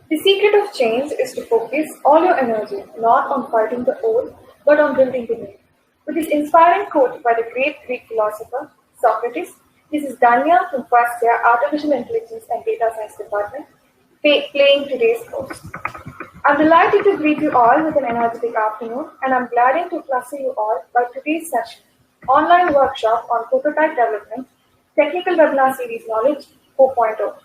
The secret of change is to focus all your energy not on fighting the old, but on building the new. With this inspiring quote by the great Greek philosopher Socrates, this is Danya from first year Artificial Intelligence and Data Science Department, playing today's host. I'm delighted to greet you all with an energetic afternoon, and I'm glad to cluster you all by today's session, online workshop on prototype development, technical webinar series knowledge 4.0.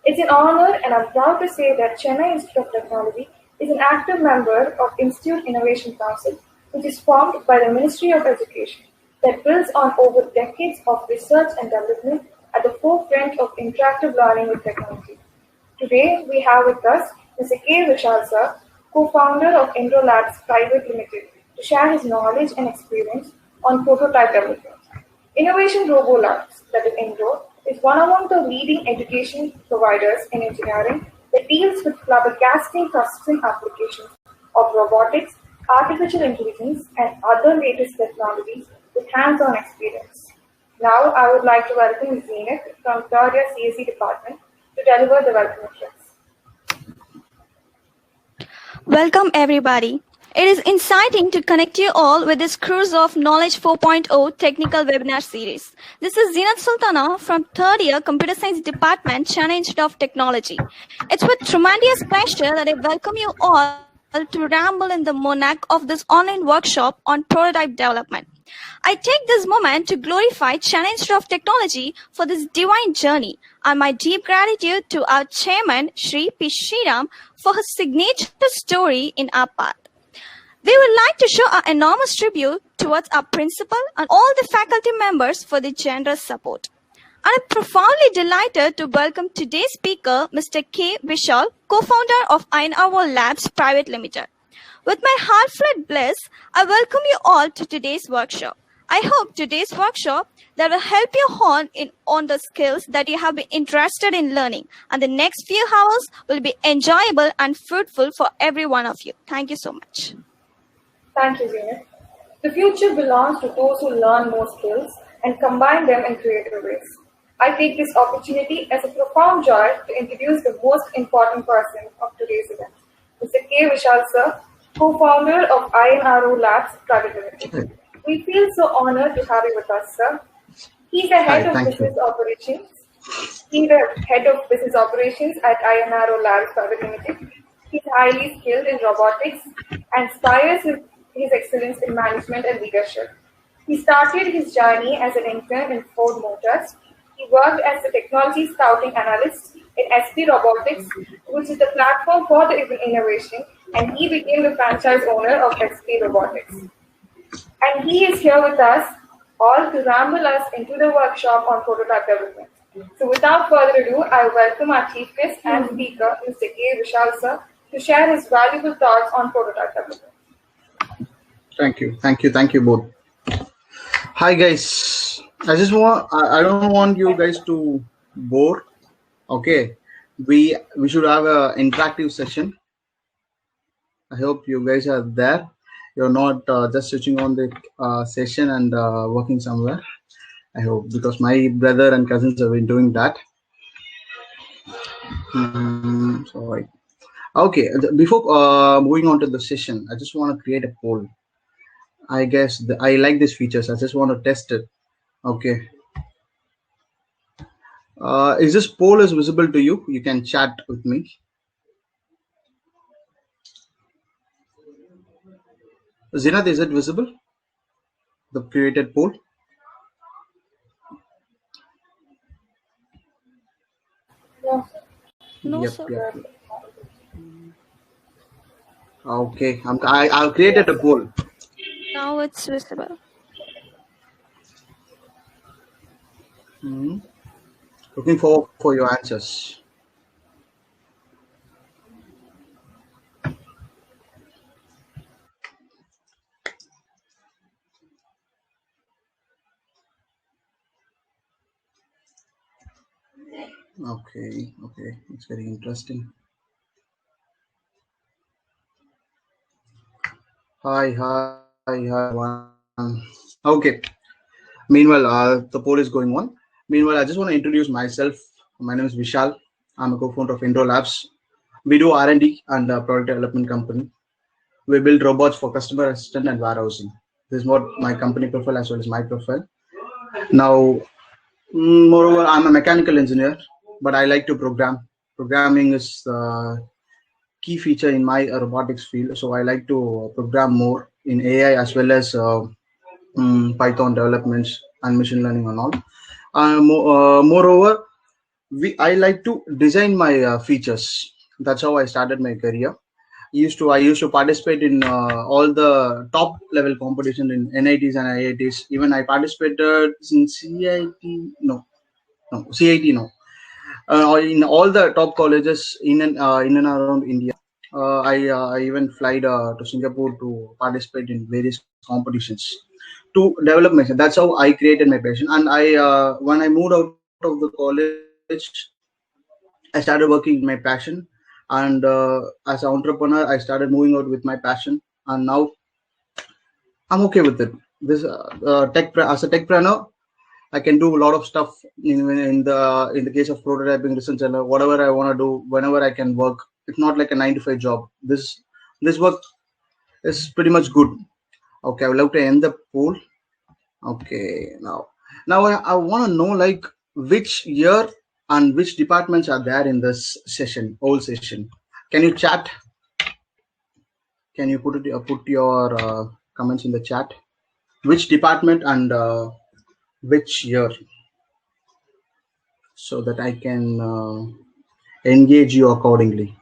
It's an honor, and I'm proud to say that Chennai Institute of Technology is an active member of Institute Innovation Council, which is formed by the Ministry of Education, that builds on over decades of research and development at the forefront of interactive learning with technology. Today, we have with us Mr.K.Vishal sir, co-founder of INRO Labs Pvt, to share his knowledge and experience on prototype development. Innovation Robo Labs, that is INRO, is one among the leading education providers in engineering that deals with flabbergasting custom applications of robotics, artificial intelligence, and other latest technologies with hands-on experience. Now, I would like to welcome Zenith from third year CSE department to deliver the welcome address. Welcome everybody. It is exciting to connect you all with this cruise of Knowledge 4.0 technical webinar series. This is Zinat Sultana from third year Computer Science Department, Chennai Institute of Technology. It's with tremendous pleasure that I welcome you all to ramble in the monarch of this online workshop on prototype development. I take this moment to glorify Chennai Institute of Technology for this divine journey and my deep gratitude to our chairman, Shri P. Sriram, for his signature story in our path. We would like to show our enormous tribute towards our principal and all the faculty members for the generous support. I am profoundly delighted to welcome today's speaker, Mr. K. Vishal, co-founder of INRO Labs Pvt. Limited. With my heartfelt bliss, I welcome you all to today's workshop. I hope today's workshop that will help you hone in on the skills that you have been interested in learning, and the next few hours will be enjoyable and fruitful for every one of you. Thank you so much. Thank you, Zenith. The future belongs to those who learn more skills and combine them in creative ways. I take this opportunity as a profound joy to introduce the most important person of today's event, Mr. K. Vishal sir, co-founder of INRO Labs Pvt. We feel so honored to have you with us, sir. He's the head of business operations. He's the head of business operations at INRO Labs Pvt. He's highly skilled in robotics and inspires his excellence in management and leadership. He started his journey as an intern in Ford Motors. He worked as a technology scouting analyst in SP Robotics, which is the platform for the innovation, and he became the franchise owner of SP Robotics. And he is here with us all to ramble us into the workshop on prototype development. So without further ado, I welcome our chief guest and speaker, Mr. K. Vishal sir, to share his valuable thoughts on prototype development. Thank you both. Hi guys, I don't want you guys to bore. Okay, we should have an interactive session. I hope you guys are there. You're not just switching on the session and working somewhere. I hope, because my brother and cousins have been doing that. Sorry. Okay, before moving on to the session, I just want to create a poll. I guess I like these features. I just want to test it. Okay. Is this poll is visible to you? You can chat with me. Zinat, is it visible? The created poll? No, yep, sir. Yep. Okay, I've created a poll. Now it's visible. Looking forward for your answers. Okay, it's very interesting. Hi, everyone. Okay. Meanwhile, the poll is going on. Meanwhile, I just want to introduce myself. My name is Vishal. I'm a co-founder of INRO Labs. We do R&D and product development company. We build robots for customer assistant and warehousing. This is what my company profile as well as my profile. Now, moreover, I'm a mechanical engineer, but I like to program. Programming is key feature in my robotics field, so I like to program more in AI as well as Python developments and machine learning and all. Moreover, I like to design my features. That's how I started my career. I used to participate in all the top level competition in NITs and IITs. Even I participated in CIT. No, CIT. No, in all the top colleges in and around India. I even flied to Singapore to participate in various competitions to develop myself. That's how I created my passion. And when I moved out of the college, I started working in my passion. And as an entrepreneur, I started moving out with my passion. And now I'm okay with it. This as a techpreneur, I can do a lot of stuff in the case of prototyping, research, and whatever I want to do, whenever I can work. It's not like a 9 to 5 job. This work is pretty much good. Okay, I would love to end the poll. Okay, now I want to know like which year and which departments are there in this session, whole session. Can you chat? Can you put your comments in the chat? Which department and which year, so that I can engage you accordingly.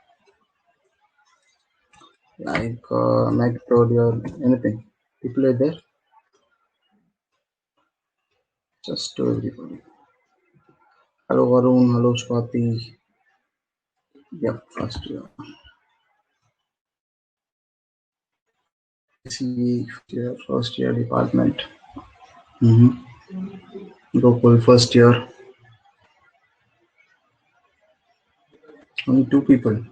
Like or anything. People are there. Just to everybody. Hello Arun. Hello Swati. Yep, first year. First year department. Gokul, first year. Only 2 people.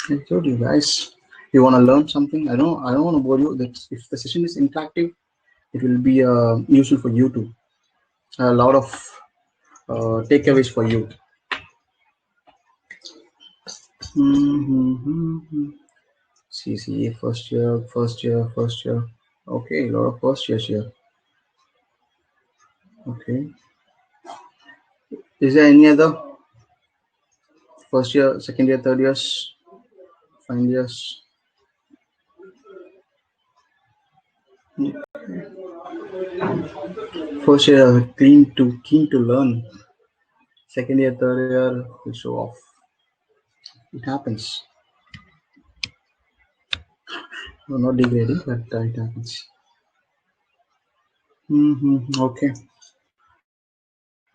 I told you guys, you want to learn something. I don't want to bore you. That if the session is interactive, it will be useful for you too. A lot of takeaways for you. CCA first year. Okay, a lot of first years here. Okay. Is there any other first year, second year, third years, final years? First year keen to learn. Second year, third year will show off. It happens. No, not degrading, but it happens. Okay.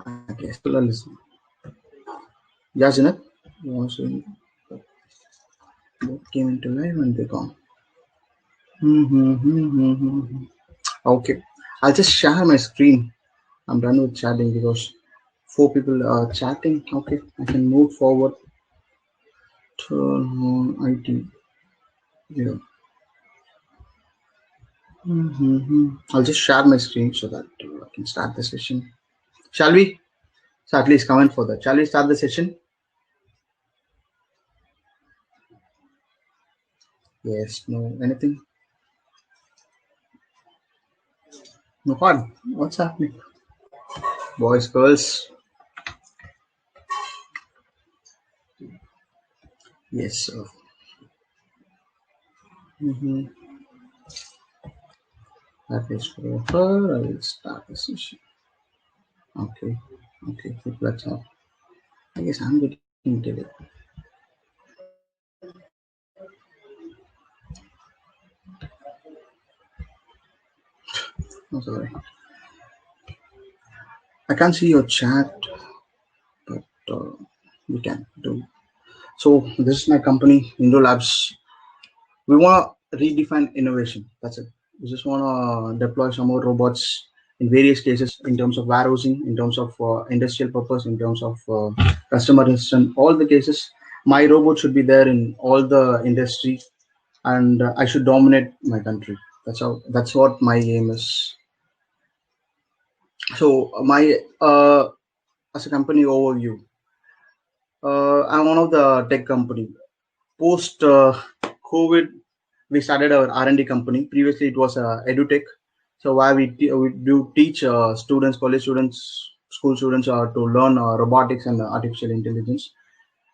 I guess people are listening. Yeah, Janet, you want to both came into life and they're gone. Okay, I'll just share my screen. I'm done with chatting because 4 people are chatting. Okay, I can move forward. Turn on IT. Yeah. I'll just share my screen so that I can start the session. Shall we? So at least comment for that. Shall we start the session? Yes, no, anything? No fun. What's happening? Boys, girls. Yes, sir. That is for her. I will start the session. Okay, let's have. I guess I'm getting delayed. Oh, sorry. I can't see your chat, but we can do. So this is my company, INRO Labs. We want to redefine innovation. That's it. We just want to deploy some more robots in various cases, in terms of warehousing, in terms of industrial purpose, in terms of customer assistant, all the cases. My robot should be there in all the industry, and I should dominate my country. That's what my aim is. So my as a company overview, I'm one of the tech company. Post COVID, we started our R&D company. Previously, it was EduTech. So why we do teach students, college students, school students to learn robotics and artificial intelligence.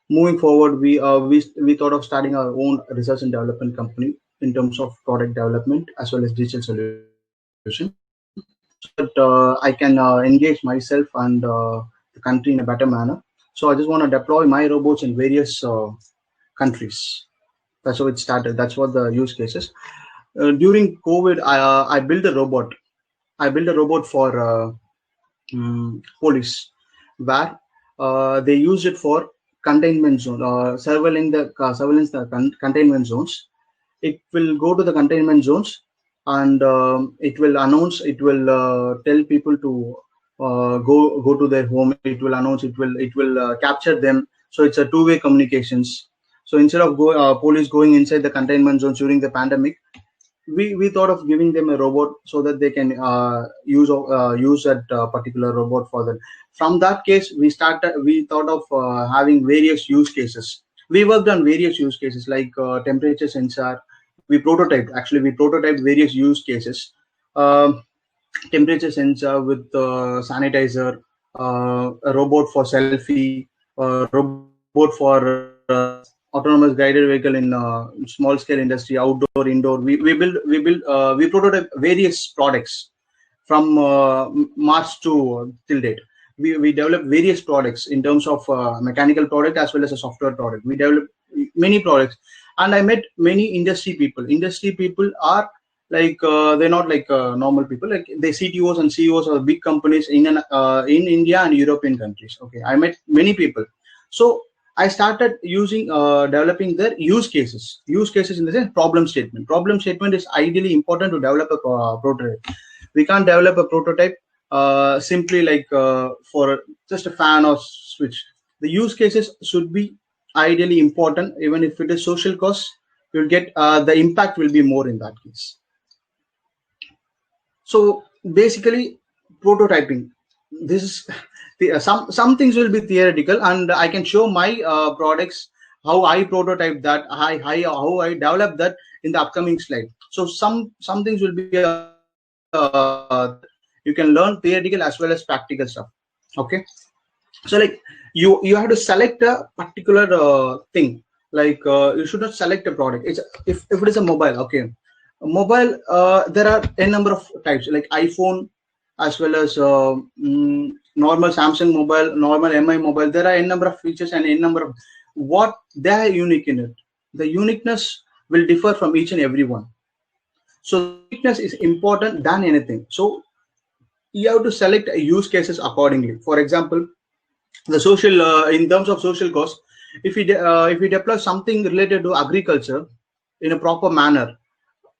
Moving forward, we thought of starting our own research and development company in terms of product development as well as digital solution, so that I can engage myself and the country in a better manner. So I just want to deploy my robots in various countries. That's how it started. That's what the use cases. During COVID, I built a robot. I built a robot for police, where they used it for containment zone, surveillance the containment zones. It will go to the containment zones, and it will announce. It will tell people to go to their home. It will announce. It will capture them. So it's a two-way communications. So instead of police going inside the containment zones during the pandemic, we thought of giving them a robot so that they can use that particular robot for that. From that case, we thought of having various use cases. We worked on various use cases like temperature sensor. We prototyped various use cases. Temperature sensor with sanitizer, a robot for selfie, a robot for autonomous guided vehicle in small scale industry, outdoor, indoor. We prototype various products from March to till date. We develop various products in terms of mechanical product as well as a software product. We develop many products, and I met many industry people. Industry people are like they're not like normal people. Like they CTOs and CEOs of big companies in India and European countries. Okay, I met many people. So I started using developing their use cases. Use cases in the sense problem statement. Problem statement is ideally important to develop a prototype. We can't develop a prototype simply like for just a fan or switch. The use cases should be ideally important. Even if it is social cost, you'll get the impact will be more in that case. So basically, prototyping. This is some things will be theoretical, and I can show my products, how I prototype that, how I develop that in the upcoming slide. So some things will be you can learn theoretical as well as practical stuff. Okay, so like you have to select a particular thing. Like you should not select a product. It's if it is a mobile. Okay, a mobile, there are a number of types like iPhone as well as normal Samsung mobile, normal MI mobile. There are a number of features and a number of what they are unique in it. The uniqueness will differ from each and every one. So uniqueness is important than anything. So you have to select use cases accordingly. For example, the social in terms of social cost, if we deploy something related to agriculture in a proper manner,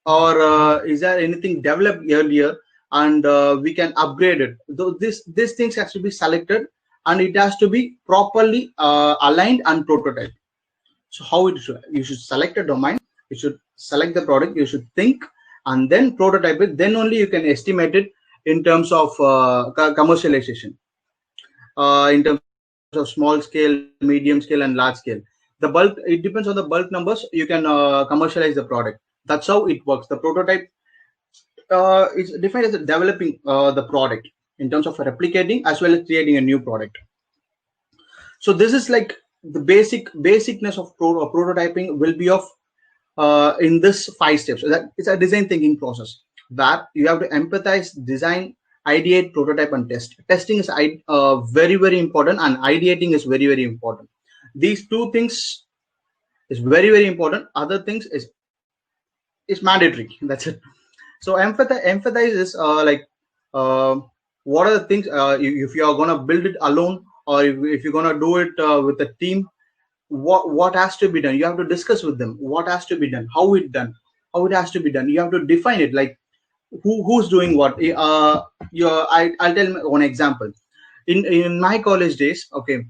or is there anything developed earlier and we can upgrade it. Though these things has to be selected, and it has to be properly aligned and prototyped. So how it should, you should select a domain, you should select the product, you should think and then prototype it. Then only you can estimate it in terms of commercialization, in terms of small scale, medium scale, and large scale. The bulk, it depends on the bulk numbers. You can commercialize the product. That's how it works. The prototype is defined as developing the product in terms of replicating as well as creating a new product. So this is like the basicness of prototyping will be of in this 5 steps. That it's a design thinking process that you have to empathize, design, ideate, prototype, and test. Testing is very, very important, and ideating is very, very important. These 2 things is very, very important. Other things is mandatory. That's it. So empathize is like what are the things if you are gonna build it alone, or if you're gonna do it with a team, what has to be done. You have to discuss with them what has to be done, how it has to be done. You have to define it, like who's doing what. I'll tell one example. In my college days, okay,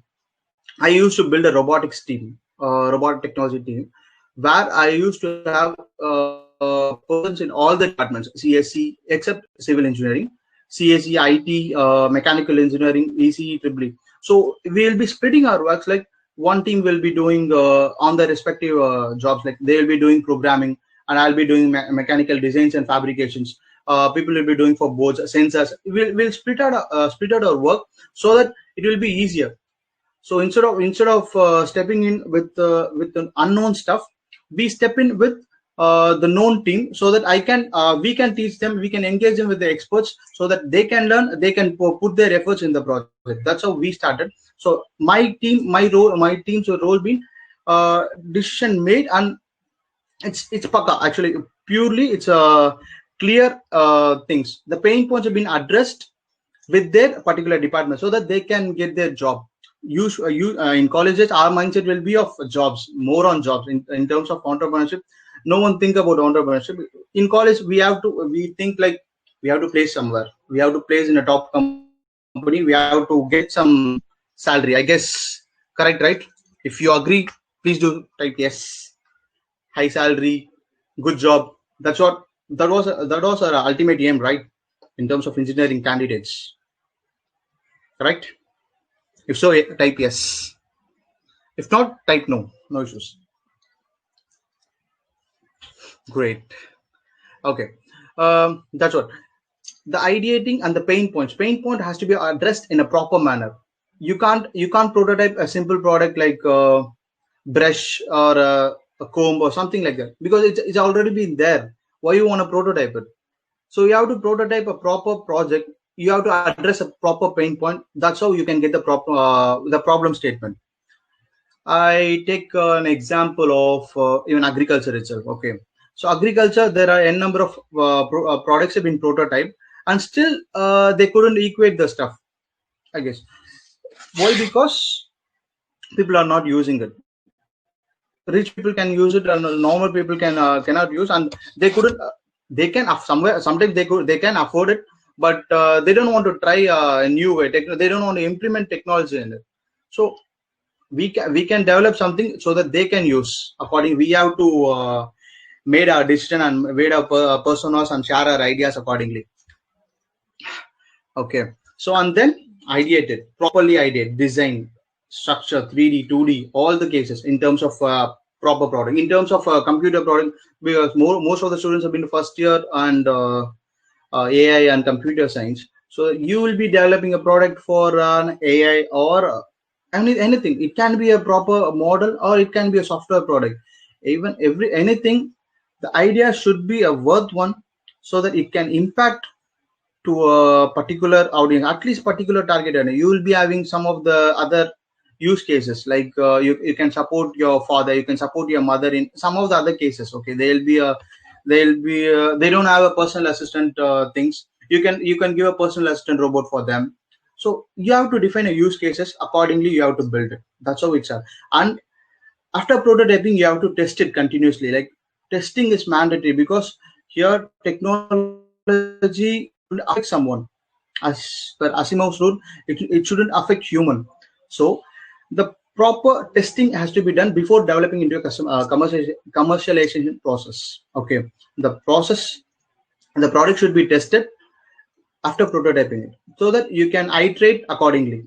I used to build a robotics team, robotic technology team, where I used to have persons in all the departments, CSC except civil engineering, CSE, IT, mechanical engineering, ECE, EEE. So we will be splitting our works like one team will be doing on the respective jobs, like they will be doing programming, and I'll be doing mechanical designs and fabrications. People will be doing for boards, sensors. We'll split out our work so that it will be easier. So instead of stepping in with the unknown stuff, we step in with the known team, so that we can teach them, we can engage them with the experts, so that they can learn, they can put their efforts in the project. That's how we started. So my team's role been decision made, and it's paka, actually purely it's clear things. The pain points have been addressed with their particular department, so that they can get their job. In colleges, our mindset will be of jobs, more on jobs. In terms of entrepreneurship, no one think about entrepreneurship. In college, we think like we have to place somewhere, we have to place in a top company, we have to get some salary, I guess. Correct, right? If you agree, please do type yes. High salary, good job. That was our ultimate aim, right? In terms of engineering candidates, correct? If so, type yes. If not, type no. No issues. Great. Okay. That's what. The ideating and the pain points. Pain point has to be addressed in a proper manner. You can't prototype a simple product like a brush or a comb or something like that, because it's already been there. Why you want to prototype it? So you have to prototype a proper project. You have to address a proper pain point. That's how you can get the problem statement. I take an example of even agriculture itself. Okay, so agriculture, there are n number of products have been prototyped, and still they couldn't equate the stuff, I guess. Why? Because people are not using it. Rich people can use it, and normal people cannot use, and they couldn't. They can somewhere sometimes they can afford it, but they don't want to try a new way. They don't want to implement technology in it. So we can develop something so that they can use according. We have to made our decision and made our personas and share our ideas accordingly. Okay, so and then ideated, properly ideate, design, structure, 3D, 2D, all the cases in terms of proper product. In terms of computer product, because most of the students have been first year and AI and computer science. So you will be developing a product for an AI or anything. It can be a proper model or it can be a software product. Even anything, the idea should be a worth one, so that it can impact to a particular audience, at least particular target audience. You will be having some of the other use cases, like you can support your father, you can support your mother in some of the other cases. Okay, they don't have a personal assistant things. You can give a personal assistant robot for them. So you have to define a use cases accordingly. You have to build it. That's how it's and after prototyping, you have to test it continuously. Like testing is mandatory, because here technology will affect someone. As per Asimov's rule, it shouldn't affect human. So the proper testing has to be done before developing into a commercialization process. Okay, the product should be tested after prototyping it, so that you can iterate accordingly.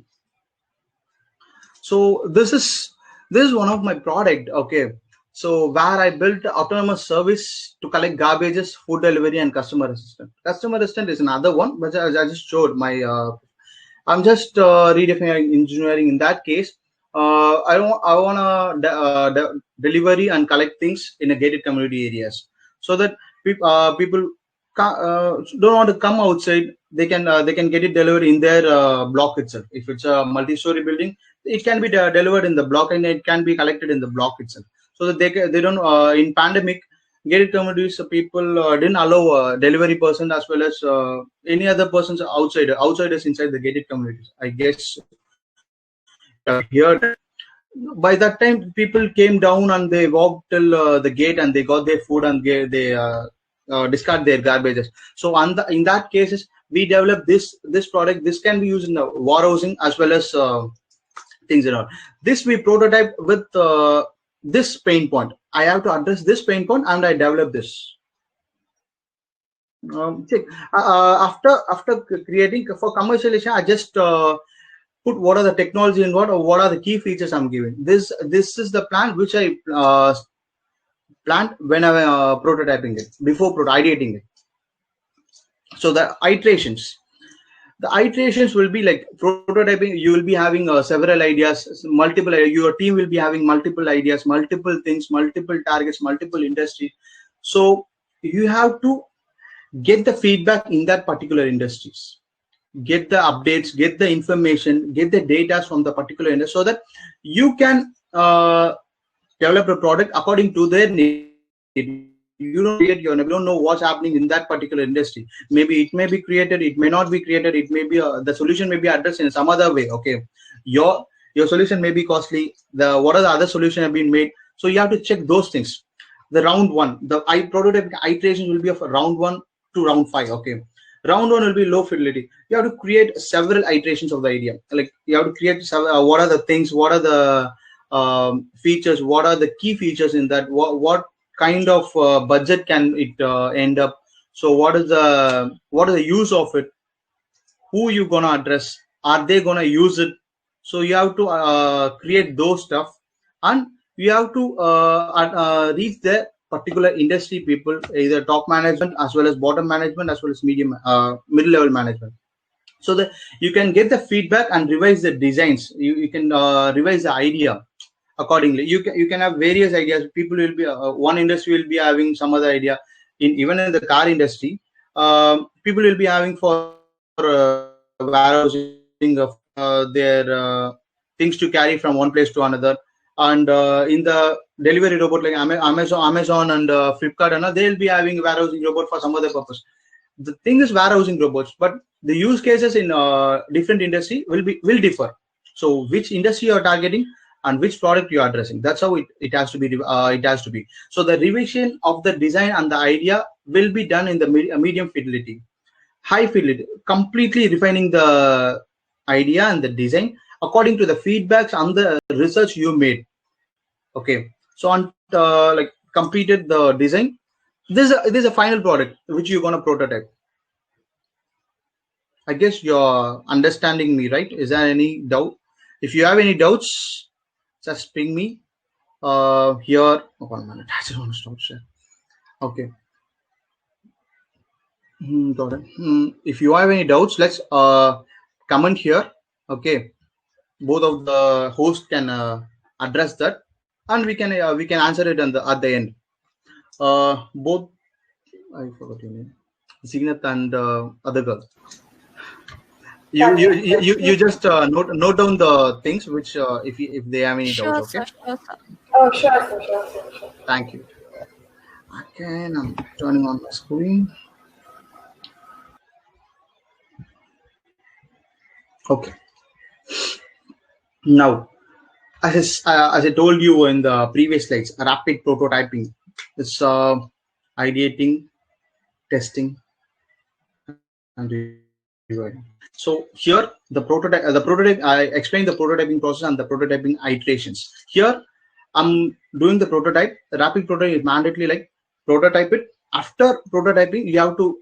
So this is one of my product. Okay, so where I built autonomous service to collect garbages, food delivery, and customer assistant. Customer assistant is another one, but I just showed my. I'm just redefining engineering. In that case, I want to delivery and collect things in a gated community areas, so that people don't want to come outside. They can get it delivered in their block itself. If it's a multi-story building, it can be delivered in the block, and it can be collected in the block itself, so that they don't in pandemic gated communities, people didn't allow delivery person as well as any other persons outsiders inside the gated communities. I guess you have heard that. By that time, people came down and they walked till the gate, and they got their food, and they discard their garbages. So in that cases, we developed this product. This can be used in the warehousing as well as things and all. This we prototype with this pain point. I have to address this pain point, and I develop this. After creating for commercialization, I just put what are the technology involved or what are the key features I'm giving. This is the plan which I planned when I prototyping it, before ideating it. So the iterations will be like prototyping. You will be having several ideas, multiple. Your team will be having multiple ideas, multiple things, multiple targets, multiple industries. So you have to get the feedback in that particular industries, get the updates, get the information, get the data from the particular industry, so that you can develop a product according to their need. You don't know what's happening in that particular industry. Maybe it may be created, it may not be created, it may be the solution may be addressed in some other way. Okay, your solution may be costly. What are the other solutions have been made? So you have to check those things. The round one, the prototype iterations will be of round 1 to round 5. Okay, round 1 will be low fidelity. You have to create several iterations of the idea. Like you have to create what are the things, what are the features, what are the key features in that, what kind of budget can it end up. So what is the use of it, who you gonna address, are they gonna use it? So you have to create those stuff, and you have to reach the particular industry people, either top management as well as bottom management as well as medium middle level management, so that you can get the feedback and revise the designs. You can revise the idea accordingly. You can have various ideas. People will be one industry will be having some other idea. Even in the car industry, people will be having for warehousing of their things to carry from one place to another. And in the delivery robot like Amazon and Flipkart, and they'll be having warehousing robot for some other purpose. The thing is warehousing robots, but the use cases in different industry will differ. So which industry you are targeting and which product you are addressing, that's how it has to be. So the revision of the design and the idea will be done in the medium fidelity, high fidelity, completely refining the idea and the design according to the feedbacks and the research you made. Okay, so on like completed the design, this is a final product which you're going to prototype. I guess you're understanding me, right? Is there any doubt? If you have any doubts, just ping me here. 1 minute, I just want to stop share. Okay. Got it. If you have any doubts, let's comment here. Okay, both of the hosts can address that, and we can answer it at the end. Both, I forgot your name, Zignath and other girl. You just note down the things which if they have any doubts. Okay. Sure, sir. Oh, sure. Thank you. Okay, I'm turning on my screen. Okay. Now, as I told you in the previous slides, rapid prototyping is ideating, testing, and reviewing. So here the prototype. I explained the prototyping process and the prototyping iterations. Here I'm doing the prototype. The rapid prototype is mandatory. Like prototype it. After prototyping, you have to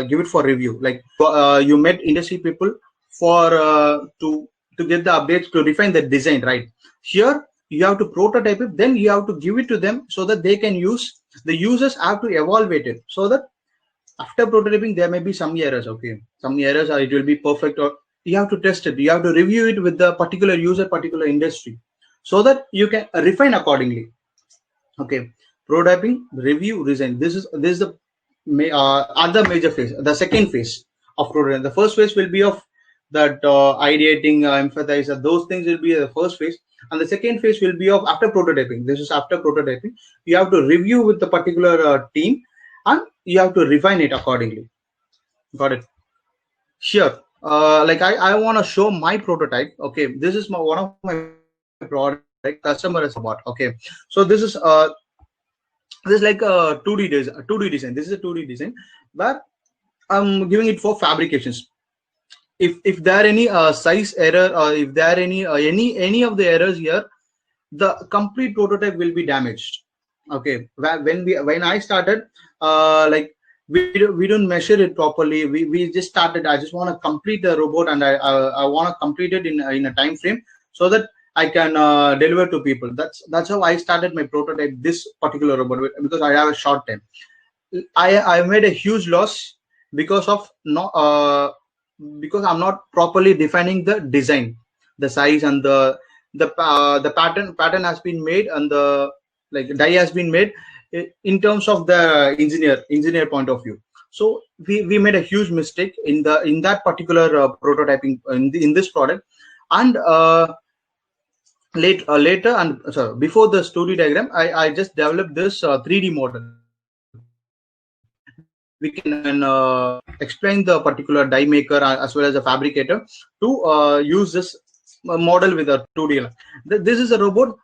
give it for review. Like you met industry people for to get the updates to refine the design, right? Here you have to prototype it, then you have to give it to them so that they can use. The users have to evaluate it, so that after prototyping there may be some errors. Okay, some errors, or it will be perfect, or you have to test it. You have to review it with the particular user, particular industry, so that you can refine accordingly. Okay, prototyping, review, design. This is the other major phase. The second phase of prototyping. The first phase will be of that ideating, empathize. Those things will be the first phase, and the second phase will be of after prototyping. This is after prototyping. You have to review with the particular team, and you have to refine it accordingly. Got it? Sure. Like I want to show my prototype. Okay, this is one of my product. Customer is bought. Okay, so this is like a 2D design. This is a 2D design, but I'm giving it for fabrications. If there are any size error, or if there are any of the errors here, the complete prototype will be damaged. Okay, when I started, like we don't measure it properly. We just started. I just want to complete the robot, and I want to complete it in a time frame so that I can deliver to people. That's how I started my prototype, this particular robot, because I have a short time. I made a huge loss because of no because I'm not properly defining the design, the size, and the pattern has been made, and the like die has been made in terms of the engineer point of view. So we made a huge mistake in that particular prototyping in this product. And later, and sorry, before the story diagram, I just developed this 3D model. We can explain the particular die maker as well as a fabricator to use this model with a 2D. This is a robot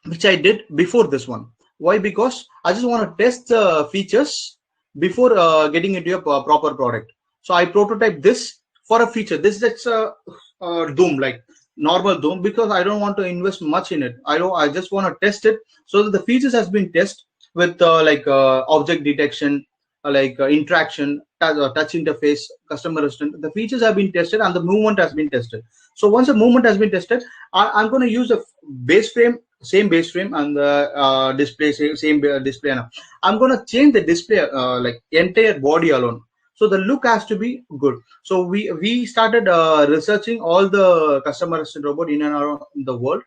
which I did before this one. Why? Because I just want to test the features before getting into a proper product. So I prototype this for a feature. This is a dome, like normal dome, because I don't want to invest much in it. I just want to test it so that the features has been tested with object detection, interaction, touch interface, customer assistant. The features have been tested and the movement has been tested. So once the movement has been tested, I'm going to use a base frame, same base frame, and the display, same display. I'm going to change the display, like entire body alone. So the look has to be good. So we started researching all the customer assistant robot in and around the world,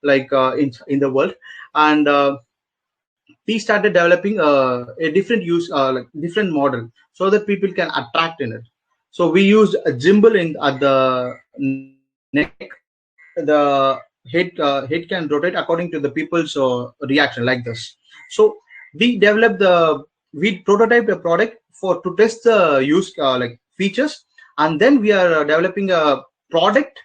like in the world, and we started developing a different like different model so that people can attract in it. So we used a gimbal at the neck. The head can rotate according to the people's reaction, like this. So we prototyped a product to test the use like features, and then we are developing a product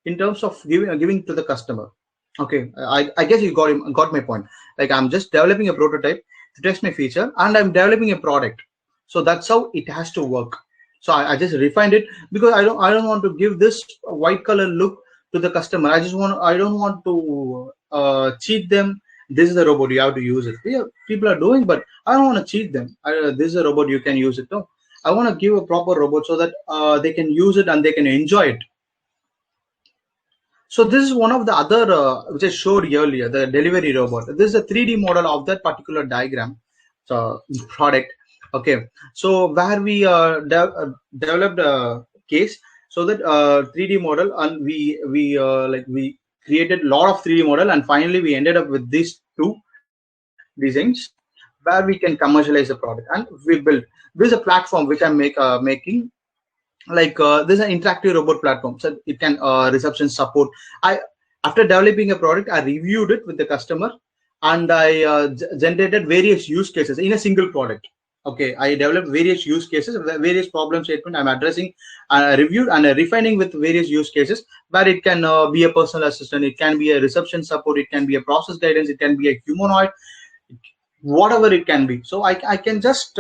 in terms of giving to the customer. Okay, I guess you got my point. Like, I'm just developing a prototype to test my feature, and I'm developing a product. So that's how it has to work. So I just refined it because I don't want to give this white color look to the customer. I don't want to cheat them. This is a robot, you have to use it. Yeah, people are doing, but I don't want to cheat them. This is a robot, you can use it. No, I want to give a proper robot so that they can use it and they can enjoy it. So this is one of the other which I showed earlier, the delivery robot. This is a 3D model of that particular diagram, so product. Okay, so where we developed a case so that 3D model, and we created a lot of 3D model, and finally we ended up with these two designs where we can commercialize the product, and we built. This is a platform which I'm making. This is an interactive robot platform, so it can reception support. After developing a product, I reviewed it with the customer, and I generated various use cases in a single product. Okay, I developed various use cases, various problem statement I'm addressing, reviewed and refining with various use cases, where it can be a personal assistant, it can be a reception support, it can be a process guidance, it can be a humanoid, whatever it can be. So I can just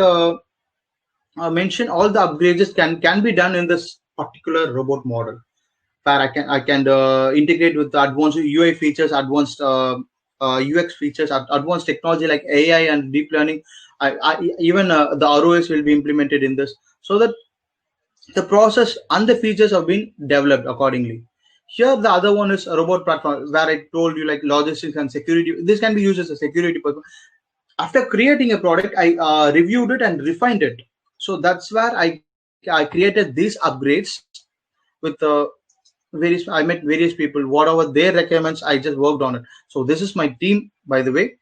mention all the upgrades can be done in this particular robot model, where I can integrate with the advanced UI features, advanced UX features, advanced technology like AI and deep learning. Even the ROS will be implemented in this, so that the process and the features have been developed accordingly. Here the other one is a robot platform, where I told you, like logistics and security. This can be used as a security purpose. After creating a product, I reviewed it and refined it. So that's where I created these upgrades with I met various people. Whatever their requirements, I just worked on it. So this is my team, by the way.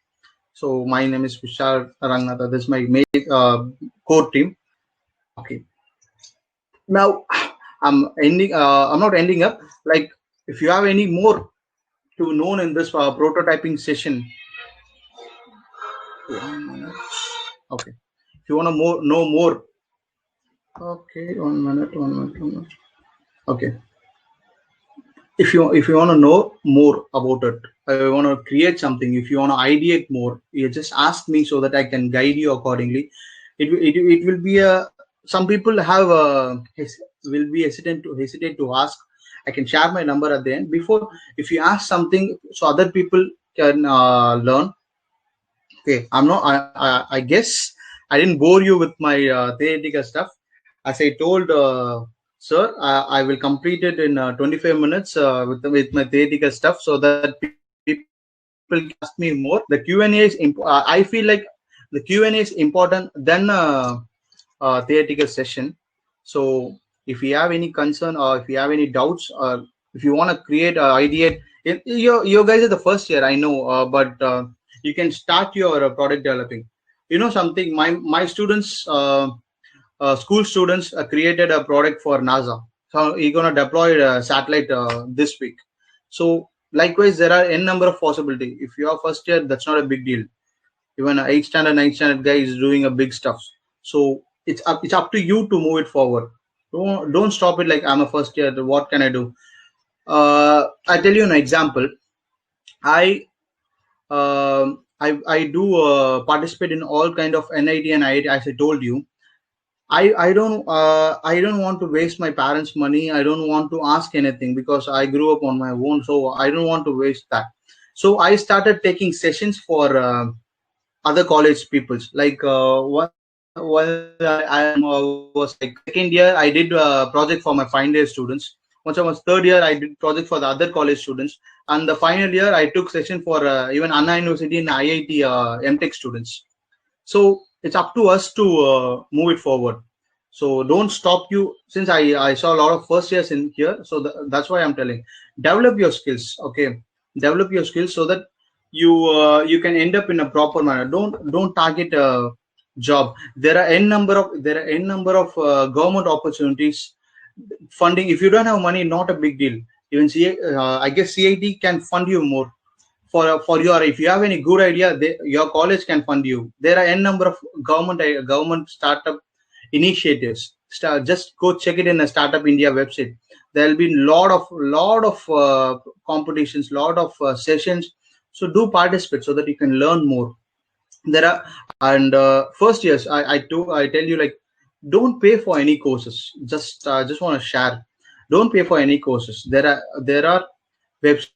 So my name is Vishal Rangnatha. This is my core team. Okay. Now I'm ending. I'm not ending up. Like, if you have any more to know in this prototyping session. Okay. If you want to know more. Okay, one minute. Okay. If you want to know more about it, I want to create something. If you want to ideate more, you just ask me so that I can guide you accordingly. It will be some people have will be hesitate to ask. I can share my number at the end. Before, if you ask something, so other people can learn. Okay, I'm not. I guess I didn't bore you with my theoretical stuff. As I told sir, I will complete it in 25 minutes with my theoretical stuff, so that people can ask me more. The Q&A is I feel like the Q&A is important than theoretical session. So if you have any concern, or if you have any doubts, or if you want to create an idea, you guys are the first year, I know, but you can start your product developing. You know something, my students, school students, created a product for NASA. So you're gonna deploy a satellite this week. So likewise, there are n number of possibility. If you are first year, that's not a big deal. Even a 8th standard, 9th standard guy is doing a big stuff. So it's up to you to move it forward. Don't stop it like I'm a first year. What can I do? I tell you an example. I do participate in all kind of NIT and IIT, as I told you. I don't want to waste my parents' money. I don't want to ask anything because I grew up on my own. So I don't want to waste that. So I started taking sessions for other college peoples. Like was like second year, I did a project for my final year students. Once I was third year, I did project for the other college students, and the final year I took session for even Anna University and IIT MTech students. So it's up to us to move it forward. So don't stop you, since I saw a lot of first years in here. So that's why I'm telling, develop your skills. Okay, develop your skills so that you can end up in a proper manner. Don't target a job. There are n number of government opportunities, funding. If you don't have money, not a big deal. Even I guess CIT can fund you more for your, if you have any good idea, your college can fund you. There are n number of government startup initiatives. Just go check it in a Startup India website. There will be lot of competitions, lot of sessions. So do participate so that you can learn more. There are, and first years, I tell you, like, don't pay for any courses. Just want to share, don't pay for any courses. There are websites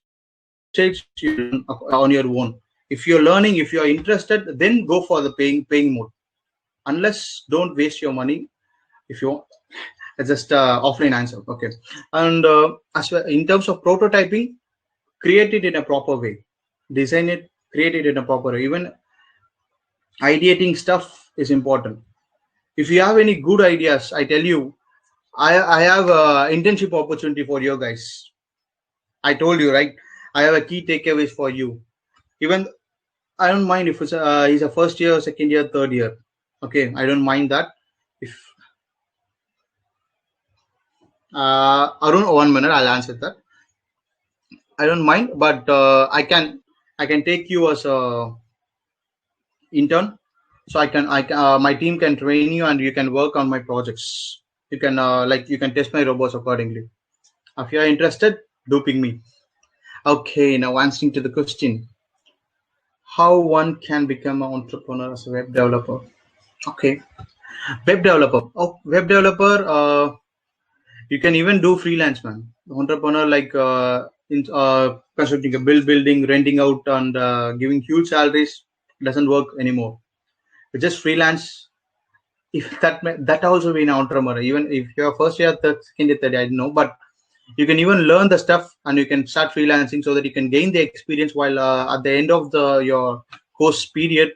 you can learn on your own. If you're learning, if you're interested, then go for the paying mode. Unless, don't waste your money. If you want, it's just offline answer. Okay. And as well, in terms of prototyping, create it in a proper way. Design it, create it in a proper way. Even ideating stuff is important. If you have any good ideas, I tell you, I have a internship opportunity for you guys. I told you, right? I have a key takeaways for you. Even I don't mind if it's he's a first year, second year, third year. Okay, I don't mind that. If around 1 minute, I'll answer that. I don't mind, but I can take you as a intern, so I can my team can train you and you can work on my projects. You can you can test my robots accordingly. If you are interested, do ping me. Okay, now answering to the question, how one can become an entrepreneur as a web developer. Okay, web developer. Oh, web developer. You can even do freelance, man. Entrepreneur, like constructing a building, renting out, and giving huge salaries doesn't work anymore. It's just freelance. If that also be an entrepreneur. Even if you're first year, third, second year, third, I don't know, but you can even learn the stuff and you can start freelancing so that you can gain the experience. While at the end of your course period,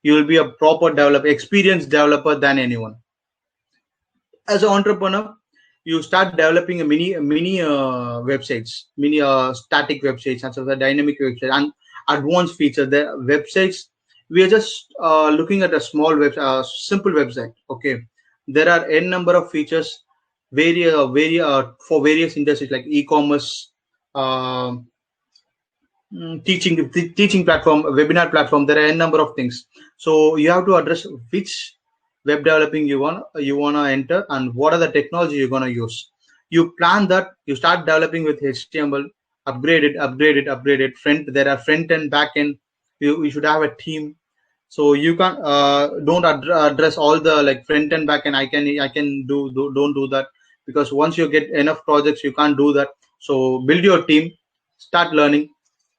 you will be a proper experienced developer than anyone. As an entrepreneur, you start developing a mini websites, mini static websites, such as a dynamic website and advanced feature. The websites, we are just looking at a small simple website. Okay, there are n number of features, for various industries like e-commerce, teaching platform, webinar platform. There are n number of things. So you have to address which web developing you wanna enter and what are the technology you're gonna use. You plan that. You start developing with HTML, upgrade it. There are front and back end. You should have a team. So you can don't address all the like front and back end. I can don't do that, because once you get enough projects, you can't do that. So build your team, start learning.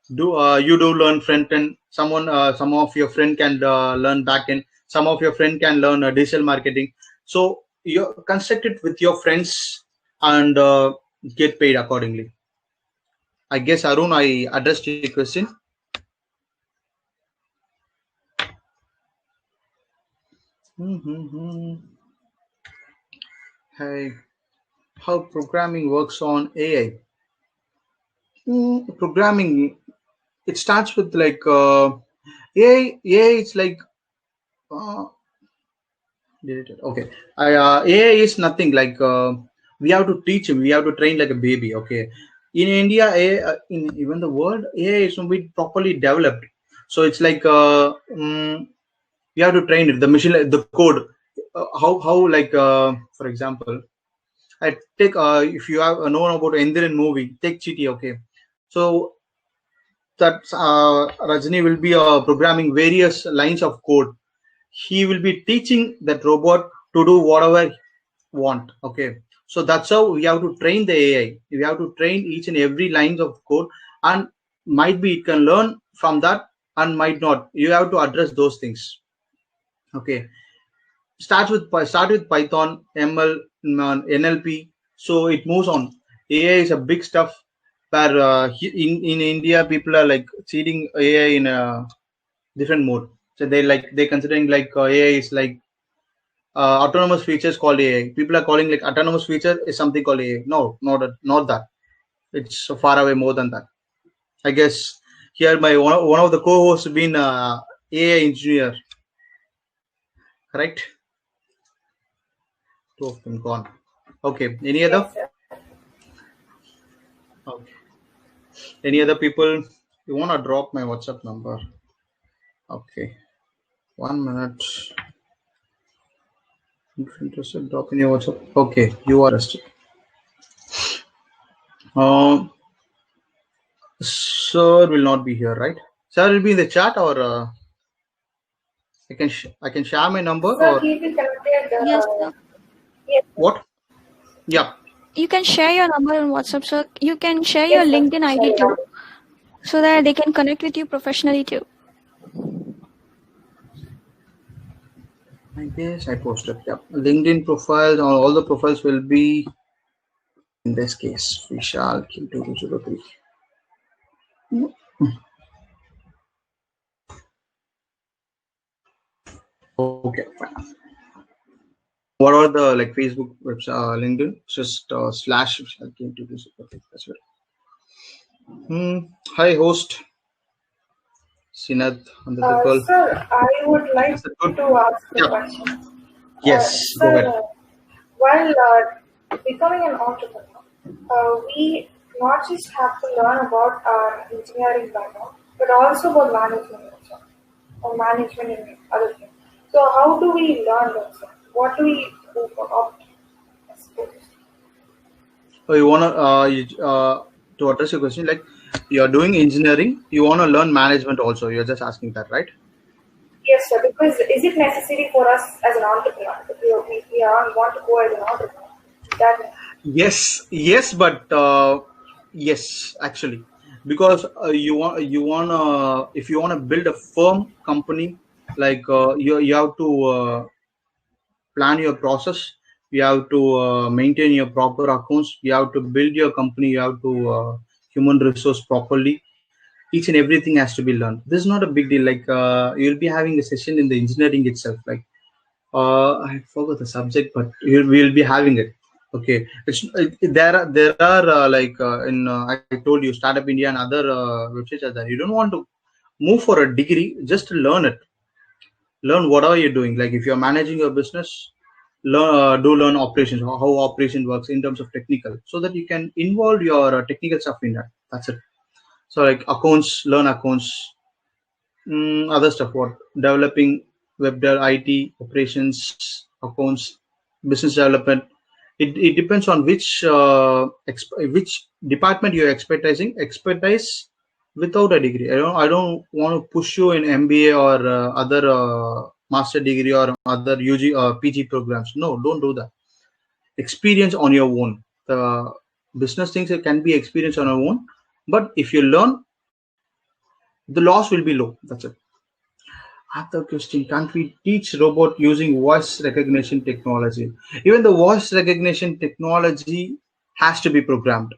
You do learn front end. Some of your friend can learn back end. some of your friend can learn digital marketing. So you construct it with your friends and get paid accordingly. I guess Arun, I addressed your question. Hey, how programming works on AI? Programming, it starts with like AI. AI, it's like uh, deleted. Okay, AI is nothing like we have to teach him. We have to train like a baby. Okay, in India, AI, in even the world, AI is not be properly developed. So it's like we have to train it. The machine, the code. How like for example, I take if you have known about Indian movie, take Chiti. Okay, so that Rajni will be programming various lines of code. He will be teaching that robot to do whatever want. Okay, so that's how we have to train the AI. We have to train each and every lines of code, and might be it can learn from that and might not. You have to address those things. Okay, start with Python, ML, NLP. So it moves on. AI is a big stuff. Where in India people are like seeding AI in a different mode. So they considering like AI is like autonomous features called AI. People are calling like autonomous feature is something called AI. No, not that. It's so far away more than that. I guess here my one of the co-hosts been AI engineer, correct? Two of them gone. Okay. Any other? Yes, sir. Okay. Any other people? You wanna drop my WhatsApp number? Okay. 1 minute. If interested, drop in your WhatsApp. Okay, you are interested. Sir will not be here, right? Sir will be in the chat, or I can share my number, Sir, or he will connected. Yes, sir. Yes, what? Yeah. You can share your number on WhatsApp, so you can share your yes, sir. LinkedIn ID Sorry, too, so that they can connect with you professionally too. I guess I posted. Yeah. LinkedIn profiles, all the profiles will be in this case. Vishal Q203. Okay. What are the like Facebook website, LinkedIn? Just slash Vishal Q203. That's it. Hi, host Sinath and the girl. Sir, I would like Is that good? to ask a Yeah. question. Yes. Go Sir, ahead. while becoming an entrepreneur, we not just have to learn about our engineering background, but also about management also, or management in other things. So, how do we learn that, sir? What do we do for opt? I suppose. So you wanna to address your question, like you're doing engineering, you wanna learn management also. You're just asking that, right? Yes, sir. Because is it necessary for us as an entrepreneur? If we are, want to go as an entrepreneur, is that Yes, but yes, actually, because you wanna if you wanna build a firm company, like you have to plan your process. You have to maintain your proper accounts. You have to build your company. You have to human resource properly. Each and everything has to be learned. This is not a big deal. Like you'll be having a session in the engineering itself. Like I forgot the subject, but we'll be having it. Okay, there are like I told you, Startup India and other websites are there. You don't want to move for a degree, just to learn it. Learn what are you doing. Like if you're managing your business, learn operations, how operation works in terms of technical, so that you can involve your technical stuff in that. That's it. So like accounts, learn accounts, other stuff, what developing web dev, IT operations, accounts, business development. It depends on which department you're expertise without a degree. I don't want to push you in MBA or other master degree or other UG PG programs. No, don't do that. Experience on your own. The business things can be experienced on your own, but if you learn, the loss will be low. That's it. Other question: can't we teach robot using voice recognition technology? Even the voice recognition technology has to be programmed.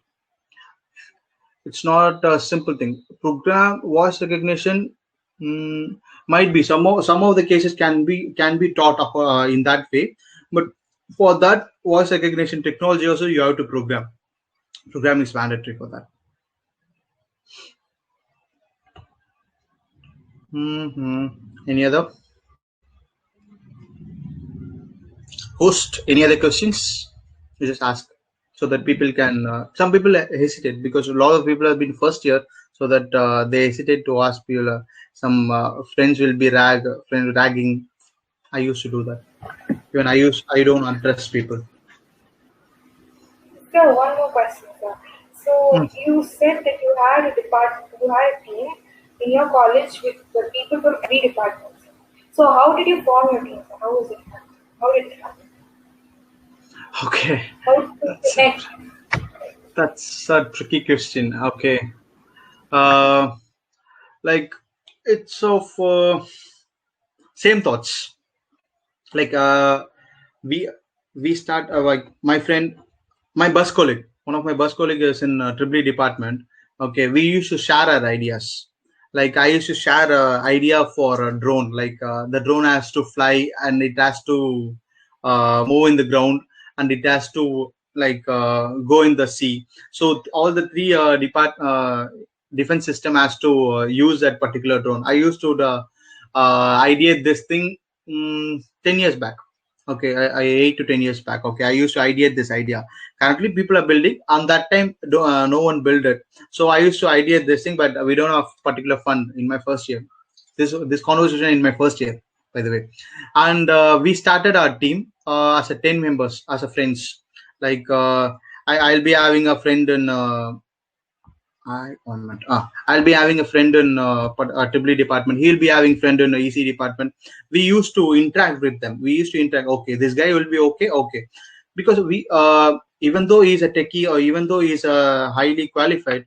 It's not a simple thing. Program voice recognition, mm, might be some of the cases can be taught up, in that way, but for that voice recognition technology also you have to program. Programming is mandatory for that. Any other host? Any other questions? You just ask so that people can. Some people hesitate because a lot of people have been first year, so that they hesitate to ask people. Some friends will be ragging. I used to do that. Even I don't address people. So one more question, sir. Hmm. So you said that you had a team in your college with the people from every department. So how did you form your team? Sir? How was it happen? How did it happen? Okay, How did you that's a, connect? that's a tricky question. Okay, uh, like it's of same thoughts. Like we we start like my friend, my bus colleague, one of my bus colleague is in triple department. Okay, we used to share our ideas. Like I used to share a idea for a drone. Like the drone has to fly and it has to move in the ground, and it has to like go in the sea. So all the three defense system has to use that particular drone. I used to the ideate this thing 10 years back. Okay, I 8 to 10 years back. Okay, I used to ideate this idea. Currently people are building. On that time no one built it, so I used to ideate this thing, but we don't have particular fund in my first year. This conversation in my first year, by the way. And we started our team as a 10 members, as a friends. Like I'll be having a friend in I one minute. I'll be having a friend in Tabli department. He'll be having friend in EC department. We used to interact with them. We used to interact. Okay, this guy will be okay. Okay, because we even though he's a techie or even though he's highly qualified,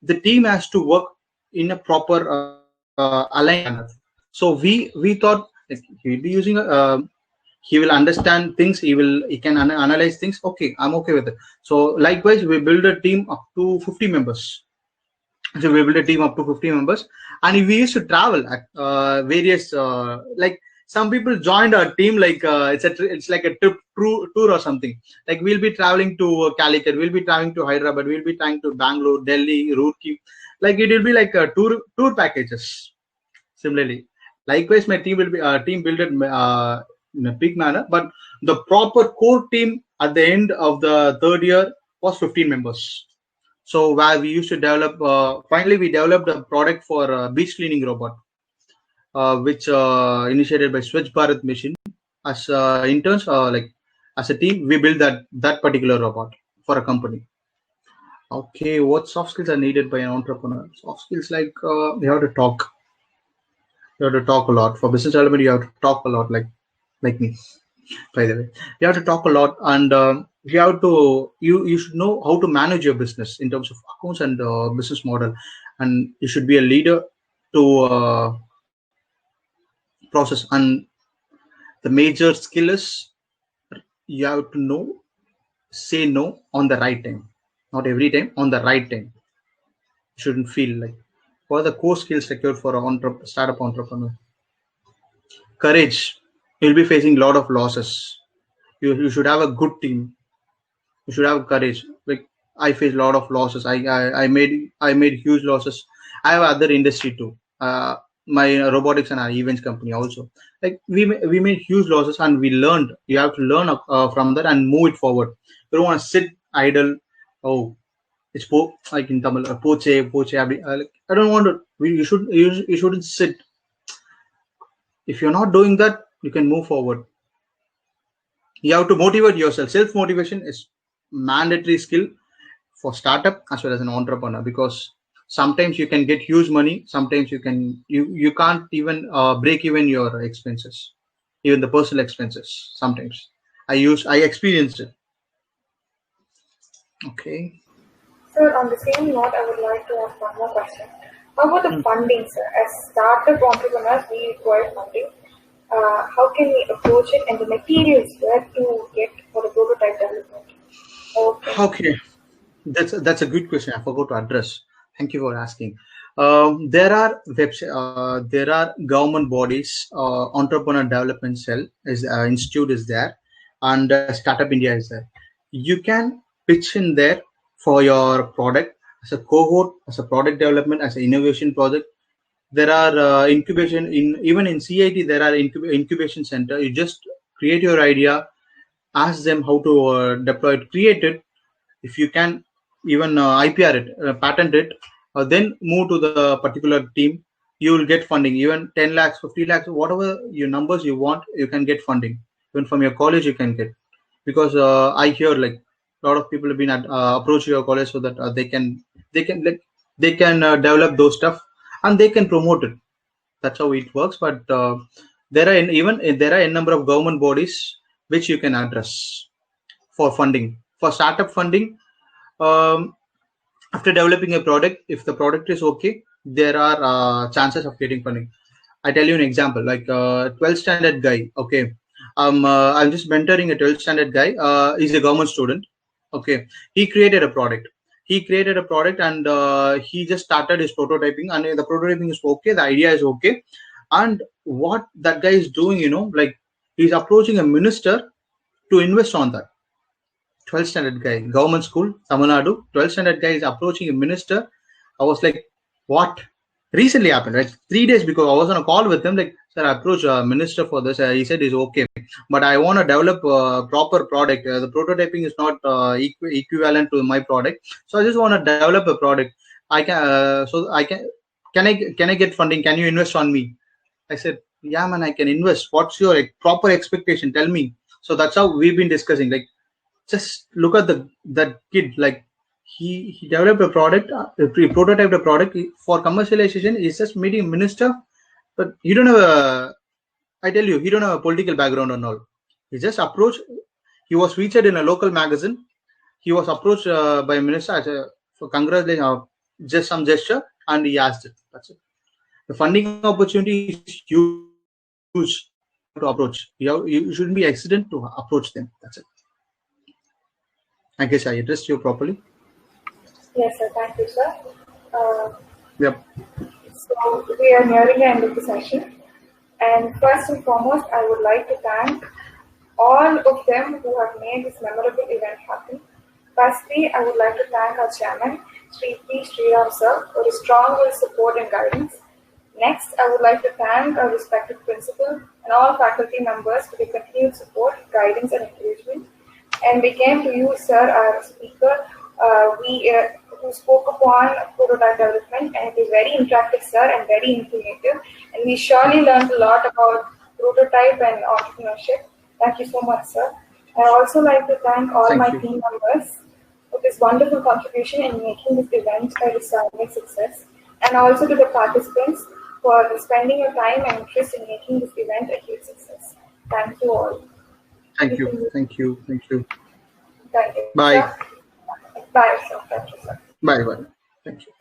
the team has to work in a proper aligned manner. So we thought like, he'll be using he will understand things. He can analyze things. Okay, I'm okay with it. So likewise, we build a team up to 50 members. So we built a team up to 50 members, and we used to travel at various like some people joined our team like it's like a tour or something. Like we'll be traveling to Calicut, we'll be traveling to Hyderabad, we'll be traveling to Bangalore, Delhi, Roorkee. Like it will be like a tour packages. Similarly, likewise, my team will be team built in a big manner, but the proper core team at the end of the third year was 15 members. So where we used to develop, finally we developed a product for beach cleaning robot, which initiated by Swachh Bharat Mission. As interns, like as a team, we built that particular robot for a company. Okay, what soft skills are needed by an entrepreneur? Soft skills like you have to talk. You have to talk a lot. For business development, you have to talk a lot, like me. By the way, you have to talk a lot, and you have to you should know how to manage your business in terms of accounts and business model, and you should be a leader to process. And the major skill is you have to know say no on the right time, not every time, on the right time. You shouldn't feel like. What are the core skills required for a startup entrepreneur? Courage. You'll be facing a lot of losses. You should have a good team. You should have courage. Like I faced a lot of losses. I made huge losses. I have other industry too. My robotics and our events company also. Like we made huge losses, and we learned. You have to learn from that and move it forward. You don't want to sit idle. Oh, it's like in Tamil, poche. Like, I don't want to. You shouldn't sit. If you're not doing that, you can move forward. You have to motivate yourself. Self motivation is mandatory skill for startup as well as an entrepreneur, because sometimes you can get huge money, sometimes you can't even break even your expenses, even the personal expenses. Sometimes I experienced it. Okay. Sir, on the same note, I would like to ask one more question. How about the funding, sir? As startup entrepreneurs, we require funding. How can we approach it and the materials where to get for the prototype development? Okay. Okay, that's a good question. I forgot to address. Thank you for asking. There are government bodies, entrepreneur development cell is institute is there, and Startup India is there. You can pitch in there for your product as a cohort, as a product development, as an innovation project. There are incubation in even in CIT. There are incubation center. You just create your idea, ask them how to deploy it, create it. If you can even IPR it, patent it, then move to the particular team. You will get funding, even 10 lakhs, 50 lakhs, whatever your numbers you want, you can get funding. Even from your college, you can get. Because I hear like a lot of people have been approach your college so that they can develop those stuff and they can promote it. That's how it works. But there are a number of government bodies which you can address for funding. For startup funding, um, after developing a product, if the product is okay, there are chances of getting funding. I tell you an example, like 12th standard guy. Okay, I'm just mentoring a 12th standard guy. He's a government student. Okay, he created a product. And he just started his prototyping, and the prototyping is okay. The idea is okay, and what that guy is doing, like he's approaching a minister to invest on that. 12th standard guy, government school, Tamil Nadu, 12th standard guy is approaching a minister. I was like, what? Recently happened, right? 3 days because I was on a call with him, like, sir, I approached a minister for this. He said he's okay, but I want to develop a proper product. The prototyping is not equivalent to my product, so I just want to develop a product. I can, can I get funding? Can you invest on me? I said, yeah, man, I can invest. What's your proper expectation? Tell me. So that's how we've been discussing. Like, just look at that kid. Like he developed a product, he prototyped a product for commercialization. He's just meeting a minister, but he don't have a. I tell you, he don't have a political background and all. He just approached. He was featured in a local magazine. He was approached by a minister as a for congratulations, just some gesture, and he asked it. That's it. The funding opportunity is huge to approach. You shouldn't be hesitant to approach them. That's it. I guess I addressed you properly. Yes, sir. Thank you, sir. Yep. So we are nearing the end of the session. And first and foremost, I would like to thank all of them who have made this memorable event happen. Firstly, I would like to thank our chairman, Sri P. Sriram sir, for his strong support and guidance. Next, I would like to thank our respected principal and all faculty members for their continued support, guidance, and encouragement. And we came to you, sir, our speaker, who spoke upon prototype development, and it is very interactive, sir, and very informative. And we surely learned a lot about prototype and entrepreneurship. Thank you so much, sir. I also like to thank all my team members for this wonderful contribution in making this event a resounding success, and also to the participants for spending your time and interest in making this event a huge success. Thank you all. Thank you. Thank you. Bye. Sir. Bye, sir. Thank you, sir. Bye. Thank you.